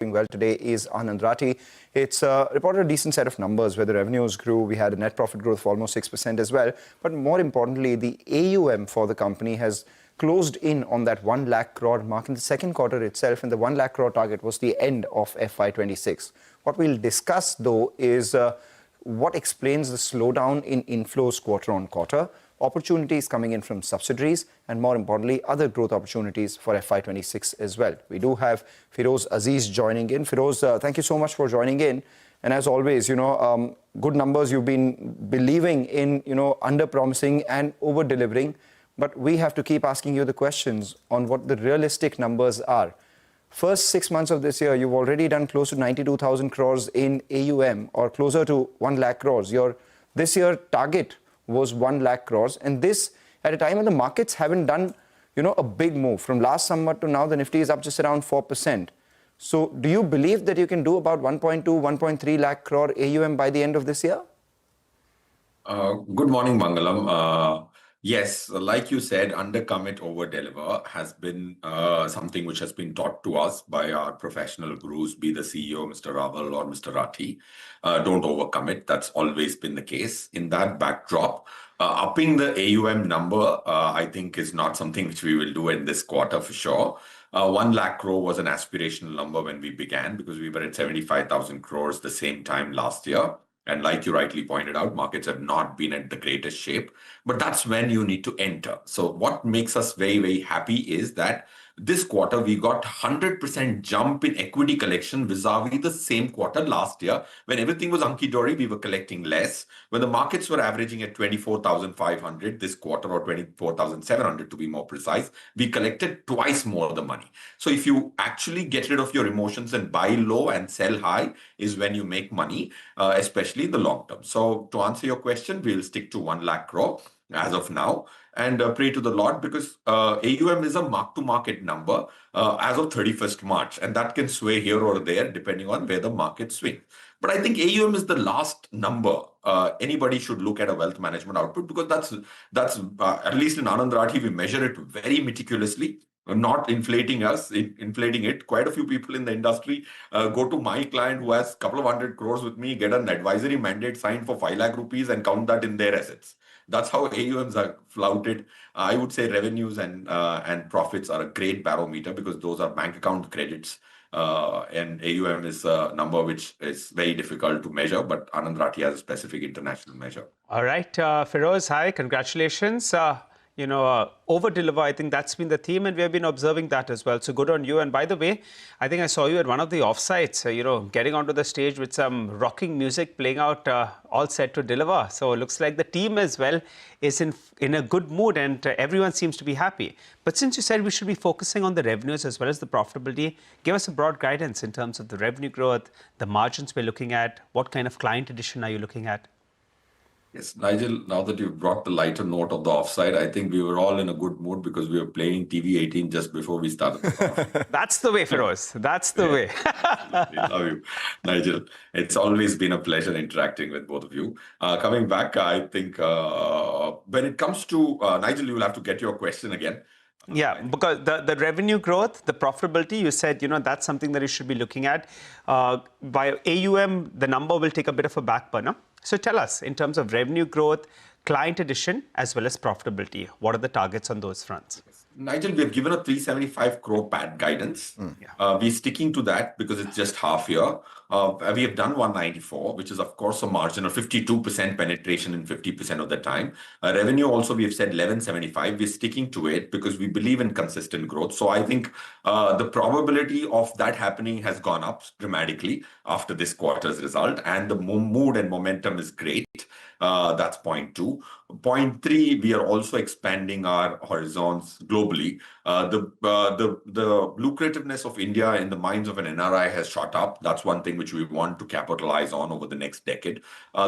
doing well today is Anand Rathi. It's reported a decent set of numbers where the revenues grew. We had a net profit growth of almost 6% as well. But more importantly, the AUM for the company has closed in on that 1 lakh crore mark in the second quarter itself, and the 1 lakh crore target was the end of FY26. What we'll discuss, though, is what explains the slowdown in inflows quarter on quarter, opportunities coming in from subsidiaries, and more importantly, other growth opportunities for FY26 as well. We do have Feroze Azeez joining in. Feroze, thank you so much for joining in. And as always, good numbers. You've been believing in, under-promising and over-delivering. But we have to keep asking you the questions on what the realistic numbers are. First 6 months of this year, you've already done close to 92,000 crores in AUM, or closer to 1 lakh crores. Your this year target was 1 lakh crores, and this at a time when the markets haven't done, a big move. From last summer to now, the Nifty is up just around 4%. So do you believe that you can do about 1.2, 1.3 lakh crore AUM by the end of this year? Good morning, Mangalam. Yes, like you said, undercommit, overdeliver has been something which has been taught to us by our professional gurus, be the CEO, Mr. Raval or Mr. Rathi. Don't overcommit. That's always been the case. In that backdrop, upping the AUM number, I think, is not something which we will do in this quarter for sure. 1 lakh crore was an aspirational number when we began because we were at 75,000 crores the same time last year. And like you rightly pointed out, markets have not been at the greatest shape, but that's when you need to enter. So what makes us very, very happy is that this quarter we got 100% jump in equity collection vis-a-vis the same quarter last year. When everything was hunky-dory, we were collecting less. When the markets were averaging at 24,500 this quarter, or 24,700 to be more precise, we collected twice more of the money. So if you actually get rid of your emotions and buy low and sell high is when you make money, especially in the long term. So to answer your question, we'll stick to 1 lakh crore as of now, and pray to the Lord, because AUM is a mark-to-market number as of 31st March, and that can sway here or there depending on where the market swings. But I think AUM is the last number anybody should look at a wealth management output, because that's at least in Anand Rathi, we measure it very meticulously. Not inflating it. Quite a few people in the industry go to my client who has a couple of 100 crores with me, get an advisory mandate signed for 5 lakh rupees and count that in their assets. That's how AUMs are flouted. I would say revenues and profits are a great barometer because those are bank account credits. And AUM is a number which is very difficult to measure, but Anand Rathi has a specific international measure. All right, Feroze, hi, congratulations. Over-deliver, I think that's been the theme, and we have been observing that as well. So good on you. And by the way, I think I saw you at one of the offsites, getting onto the stage with some rocking music playing out, all set to deliver. So it looks like the team as well is in a good mood, and everyone seems to be happy. But since you said we should be focusing on the revenues as well as the profitability, give us a broad guidance in terms of the revenue growth, the margins we're looking at, what kind of client addition are you looking at? Yes, Nigel, now that you've brought the lighter note of the offside, I think we were all in a good mood because we were playing TV18 just before we started. That's the way, Feroze. That's the way. Love you, Nigel. It's always been a pleasure interacting with both of you. Coming back, I think when it comes to, Nigel, you will have to get your question again. Yeah, because the revenue growth, the profitability, you said, that's something that you should be looking at. By AUM, the number will take a bit of a back burner. So tell us, in terms of revenue growth, client addition, as well as profitability, what are the targets on those fronts? Nigel, we have given a 375 crore PAT guidance. We're sticking to that because it's just half year. We have done 194, which is, of course, a margin of 52% penetration in 50% of the time. Revenue also, we have said 1175. We're sticking to it because we believe in consistent growth. So I think the probability of that happening has gone up dramatically after this quarter's result, and the mood and momentum is great. That's point 2. Point 3, we are also expanding our horizons globally. The lucrativeness of India in the minds of an NRI has shot up. That's one thing which we want to capitalize on over the next decade.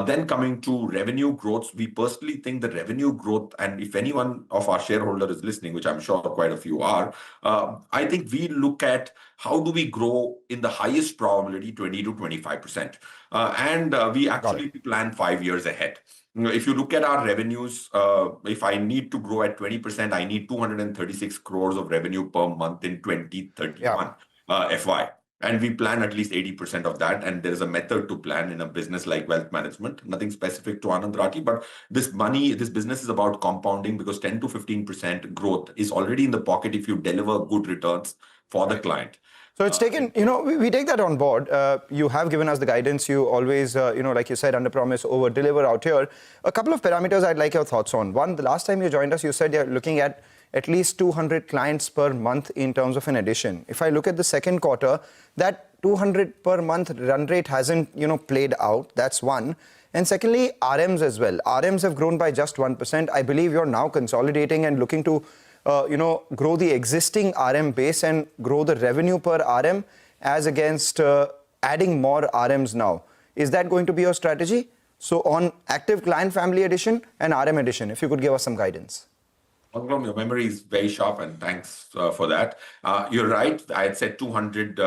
Then coming to revenue growth, we personally think the revenue growth, and if anyone of our shareholder is listening, which I'm sure quite a few are, I think we look at how do we grow in the highest probability 20 to 25%. And we actually plan 5 years ahead. If you look at our revenues, if I need to grow at 20%, I need 236 crores of revenue per month in 2031 FY. and we plan at least 80% of that. And there is a method to plan in a business like wealth management. Nothing specific to Anand, Rathi, but this business is about compounding, because 10 to 15% growth is already in the pocket if you deliver good returns for the client. So it's taken, we take that on board. You have given us the guidance. You always, like you said, underpromise, overdeliver out here. A couple of parameters I'd like your thoughts on. One, the last time you joined us, you said you're looking at least 200 clients per month in terms of an addition. If I look at the second quarter, that 200 per month run rate hasn't, played out. That's one. And secondly, RMs as well. RMs have grown by just 1%. I believe you're now consolidating and looking to grow the existing RM base and grow the revenue per RM as against adding more RMs now. Is that going to be your strategy? So on active client family addition and RM addition, if you could give us some guidance. Mangalam, your memory is very sharp, and thanks for that. You're right. I had said 200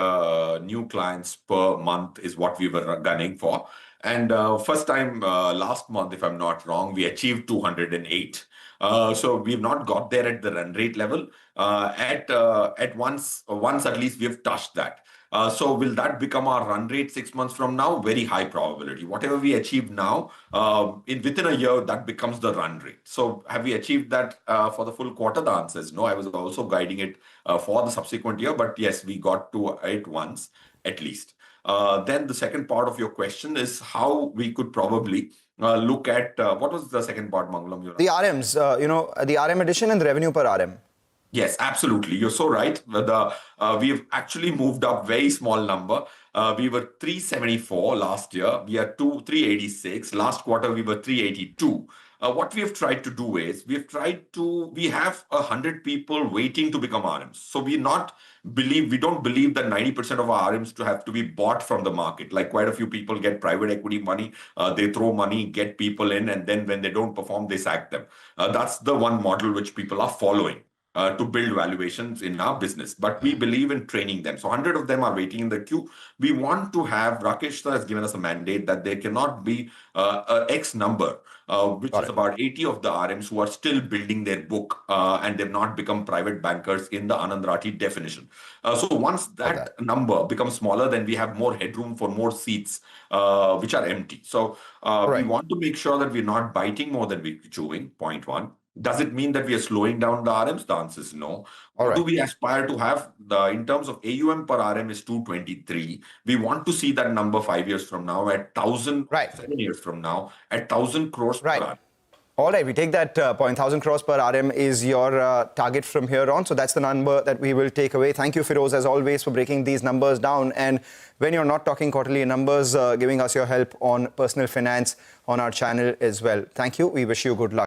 new clients per month is what we were gunning for. And first time last month, if I'm not wrong, we achieved 208. So we've not got there at the run rate level. At once at least we've touched that. So will that become our run rate 6 months from now? Very high probability. Whatever we achieve now, within a year, that becomes the run rate. So have we achieved that for the full quarter? The answer is no. I was also guiding it for the subsequent year, but yes, we got to it once at least. Then the second part of your question is how we could probably look at what was the second part, Mangalam? The RMs, the RM addition and the revenue per RM. Yes, absolutely. You're so right. We've actually moved up very small number. We were 374 last year. We are 386. Last quarter, we were 382. What we have tried to do is we have 100 people waiting to become RMs. So we don't believe that 90% of our RMs to have to be bought from the market. Like quite a few people get private equity money, they throw money, get people in, and then when they don't perform, they sack them. That's the one model which people are following to build valuations in our business. But we believe in training them. So 100 of them are waiting in the queue. We want to have, Rakesh sir has given us a mandate that there cannot be X number, which is about 80 of the RMs who are still building their book and they've not become private bankers in the Anand Rathi definition. So once that number becomes smaller, then we have more headroom for more seats which are empty. So we want to make sure that we're not biting more than we're chewing, point one. Does it mean that we are slowing down the RMs? The answer is no. What do we aspire to have? In terms of AUM per RM is 223. We want to see that number 5 years from now at 1,000, 7 years from now at 1,000 crores per RM. All right, we take that point. 1,000 crores per RM is your target from here on. So that's the number that we will take away. Thank you, Feroze, as always, for breaking these numbers down. And when you're not talking quarterly numbers, giving us your help on personal finance on our channel as well. Thank you. We wish you good luck.